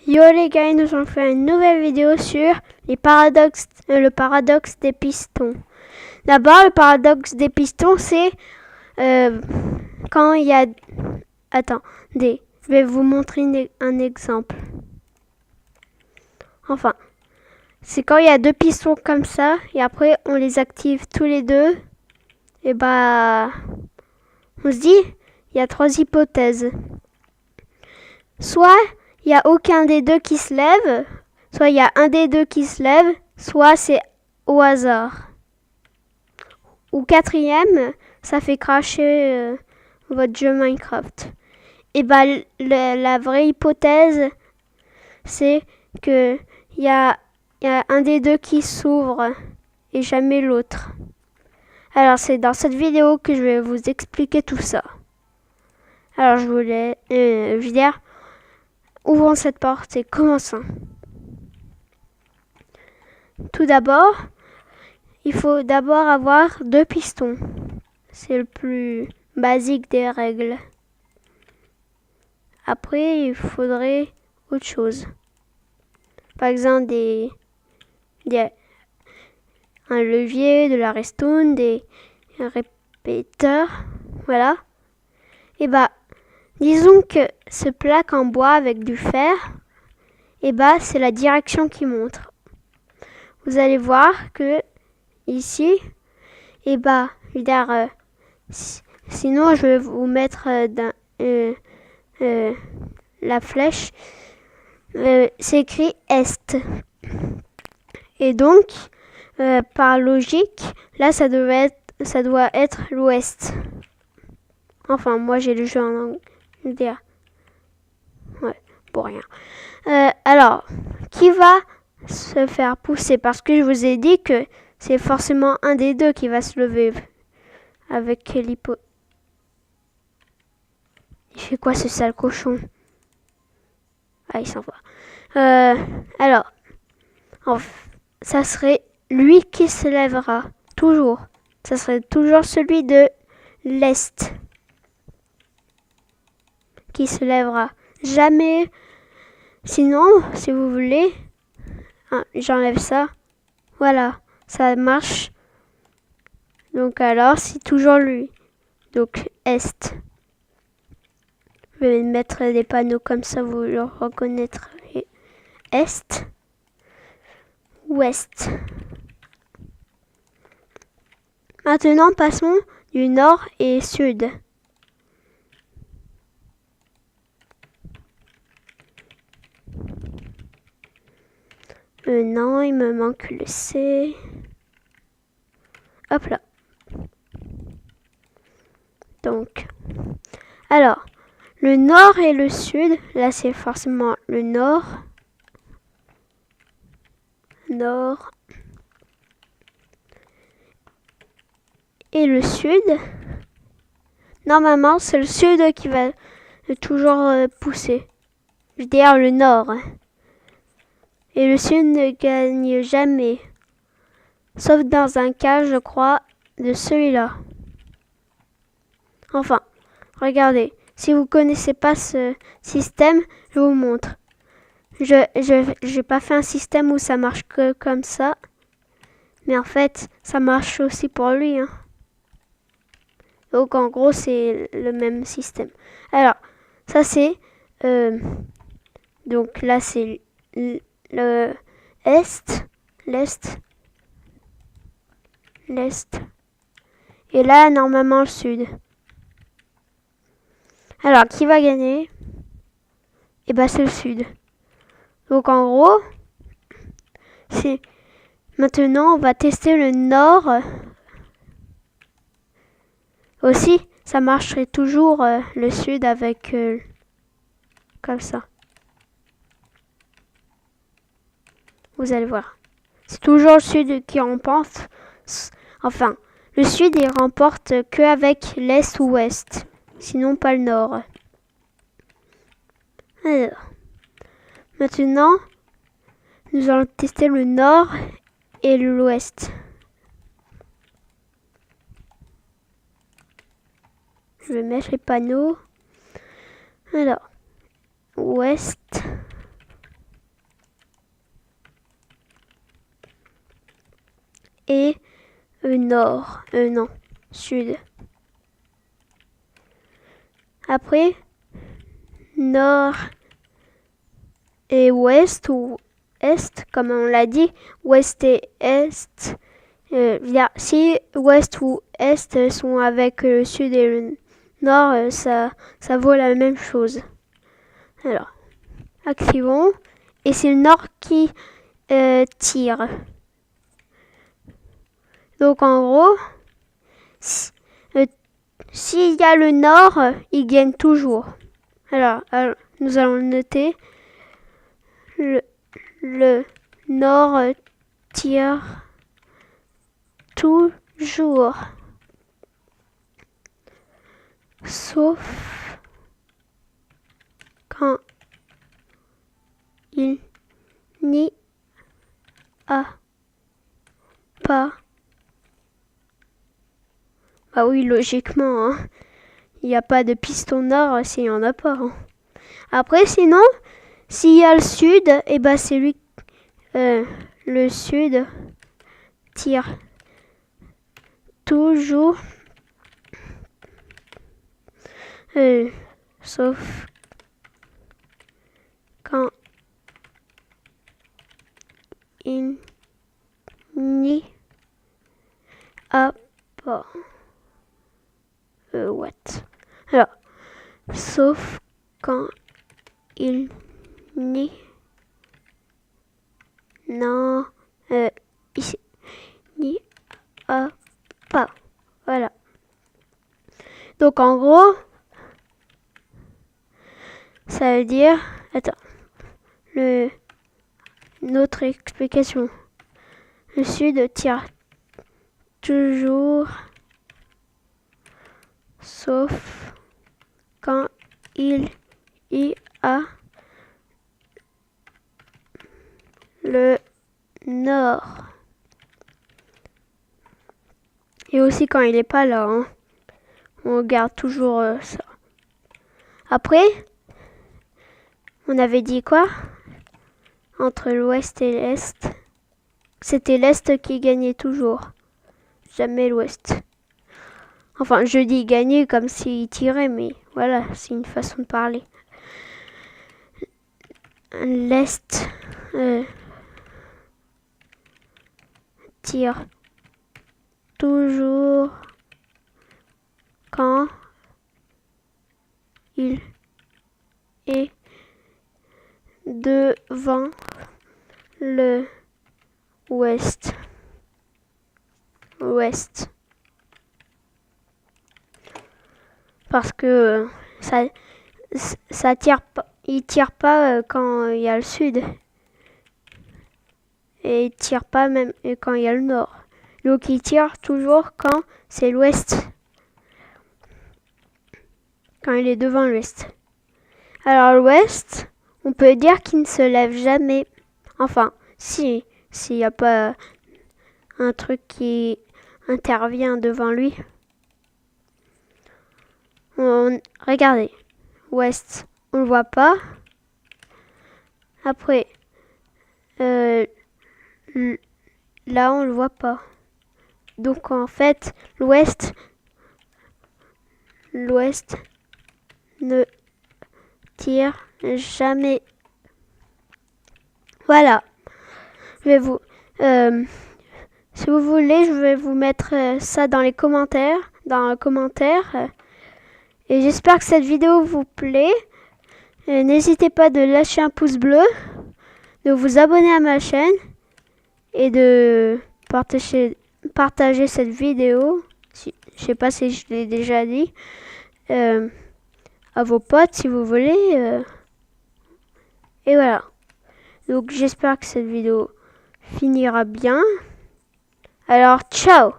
Yo les gars, nous allons faire une nouvelle vidéo sur le paradoxe des pistons. D'abord, le paradoxe des pistons, c'est quand il y a... Attendez, je vais vous montrer un exemple. Enfin, c'est quand il y a deux pistons comme ça, et après on les active tous les deux, et bah... On se dit, il y a trois hypothèses. Soit il n'y a aucun des deux qui se lève, soit il y a un des deux qui se lève, soit c'est au hasard. Ou quatrième, ça fait cracher votre jeu Minecraft. Et bah la vraie hypothèse, c'est que il y a un des deux qui s'ouvre et jamais l'autre. Alors c'est dans cette vidéo que je vais vous expliquer tout ça. Alors je veux dire, ouvrons cette porte et commençons. Tout d'abord, il faut d'abord avoir deux pistons. C'est le plus basique des règles. Après, il faudrait autre chose. Par exemple, un levier, de la redstone, des répéteurs. Voilà. Et bah, disons que ce plaque en bois avec du fer, et bah, c'est la direction qui montre. Vous allez voir que ici, et bah, je veux dire, sinon je vais vous mettre la flèche. C'est écrit Est. Et donc, par logique, là ça doit être l'Ouest. Enfin, moi j'ai le jeu en anglais. Ouais, pour rien. Alors, qui va se faire pousser? Parce que je vous ai dit que c'est forcément un des deux qui va se lever avec l'hypo. Il fait quoi ce sale cochon? Ah, il s'en va. Alors, ça serait lui qui se lèvera. Toujours. Ça serait toujours celui de l'Est qui se lèvera. Jamais. Sinon, si vous voulez, j'enlève ça. Voilà, ça marche. Donc alors, c'est toujours lui. Donc, Est. Je vais mettre des panneaux comme ça, vous le reconnaîtrez. Est. Ouest. Maintenant, passons du nord et sud. Non, il me manque le C. Hop là. Donc, alors, le nord et le sud, là c'est forcément le nord. Nord. Et le sud. Normalement, c'est le sud qui va toujours pousser. Je veux dire le nord. Et le sud ne gagne jamais. Sauf dans un cas, je crois, de celui-là. Enfin, regardez. Si vous connaissez pas ce système, je vous montre. J'ai pas fait un système où ça marche que comme ça. Mais en fait, ça marche aussi pour lui. Hein. Donc en gros, c'est le même système. Alors, ça c'est... donc là, c'est le Est, l'Est, l'Est. Et là, normalement, le Sud. Alors, qui va gagner? Eh ben, c'est le Sud. Donc en gros, c'est... Maintenant, on va tester le Nord. Aussi, ça marcherait toujours le Sud avec... comme ça. Vous allez voir. C'est toujours le Sud qui remporte. Enfin, le Sud, il remporte que avec l'Est ou Ouest. Sinon, pas le Nord. Alors, maintenant, nous allons tester le Nord et l'Ouest. Je vais mettre les panneaux. Alors, Ouest. et nord. Non, sud. Après, nord et ouest ou est, comme on l'a dit, ouest et est. Si ouest ou est sont avec le sud et le nord, ça vaut la même chose. Alors, activons. Et c'est le nord qui tire. Donc en gros, s'il y a le nord, il gagne toujours. Alors nous allons noter. Le nord tire toujours. Sauf quand il n'y a pas. Bah oui, logiquement, hein. Il n'y a pas de piston nord s'il n'y en a pas. Hein. Après, sinon, s'il y a le sud, et bah c'est lui. Le sud tire toujours. Sauf quand il n'y a pas. What? Alors, sauf quand il n'y ici n'y a pas. Voilà. Donc en gros, ça veut dire, attends, notre explication. Le sud tire toujours, sauf quand il y a le nord. Et aussi quand il n'est pas là. Hein. On garde toujours ça. Après, on avait dit quoi? Entre l'ouest et l'est. C'était l'est qui gagnait toujours. Jamais l'ouest. Enfin, je dis gagner comme s'il tirait, mais voilà, c'est une façon de parler. L'est tire toujours quand il est devant le ouest. Ouest. Parce que ça tire pas, il tire pas quand il y a le sud. Et il tire pas même quand il y a le nord. Donc il tire toujours quand c'est l'ouest. Quand il est devant l'ouest. Alors l'ouest, on peut dire qu'il ne se lève jamais. Enfin, s'il n'y a pas un truc qui intervient devant lui. Regardez, ouest, on le voit pas. Après, là on le voit pas. Donc en fait, l'ouest ne tire jamais. Voilà. Je vais vous, si vous voulez, je vais vous mettre ça dans les commentaires, et j'espère que cette vidéo vous plaît. N'hésitez pas de lâcher un pouce bleu, de vous abonner à ma chaîne et de partager cette vidéo. Je sais pas si je l'ai déjà dit. À vos potes si vous voulez. Et voilà. Donc j'espère que cette vidéo finira bien. Alors ciao!